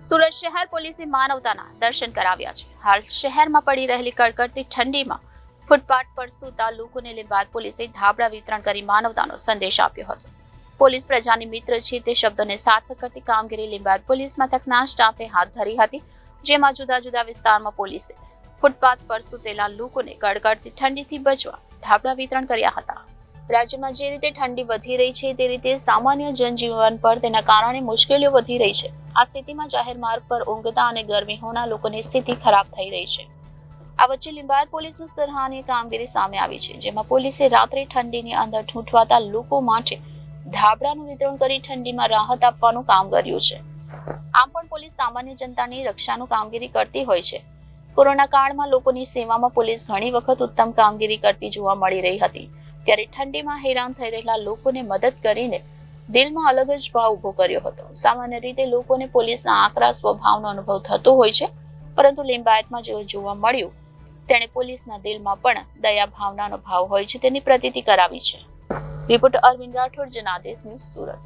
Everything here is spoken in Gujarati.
સુરત શહેર પોલીસે માનવતાના દર્શન કરાવ્યા છે. હાલ શહેરમાં પડી રહેલી કડકડતી ઠંડીમાં ફૂટપાથ પર સૂતા લોકોને લીંબાયત પોલીસે ધાબળા વિતરણ કરી માનવતાનો સંદેશ આપ્યો હતો. પોલીસ પ્રજાની મિત્ર છે તે શબ્દોને સાર્થક કરતી કામગીરી લીંબાયત પોલીસ મથકના સ્ટાફે હાથ ધરી હતી, જેમાં જુદા જુદા વિસ્તારમાં પોલીસે ફૂટપાથ પર સૂતેલા લોકોને કડકડતી ઠંડીથી બચવા ધાબળા વિતરણ કર્યા હતા. રાજ્યમાં જે રીતે ઠંડી વધી રહી છે તે રીતે સામાન્ય જનજીવન પર તેના કારણે મુશ્કેલીઓ વધી રહી છે. આ સ્થિતિમાં જાહેર માર્ગ પર ઊંઘતા અને ગરમી હોના લોકોની સ્થિતિ ખરાબ થઈ રહી છે. આ વચ્ચે લીંબાયત પોલીસની સરાહનીય કામગીરી સામે આવી છે, જેમાં પોલીસે રાત્રે ઠંડીની અંદર ઠૂંઠવાતા લોકો માટે ધાબળાનું વિતરણ કરી ઠંડીમાં રાહત આપવાનું કામ કર્યું છે. આમ પણ પોલીસ સામાન્ય જનતાની રક્ષાનું કામગીરી કરતી હોય છે. કોરોના કાળમાં લોકોની સેવામાં પોલીસ ઘણી વખત ઉત્તમ કામગીરી કરતી જોવા મળી રહી હતી, ત્યારે ઠંડીમાં હેરાન થઈ રહેલા લોકોને મદદ કરીને દિલમાં અલગ જ ભાવ ઉભો કર્યો હતો. સામાન્ય રીતે લોકોને પોલીસના આકરા સ્વભાવનો અનુભવ થતો હોય છે, પરંતુ લીંબાયતમાં જેવું જોવા મળ્યું તેણે પોલીસના દિલમાં પણ દયા ભાવનાનો ભાવ હોય છે તેની પ્રતીતિ કરાવી છે. Reporter Arvind Rathod, Janadesh news, Surat.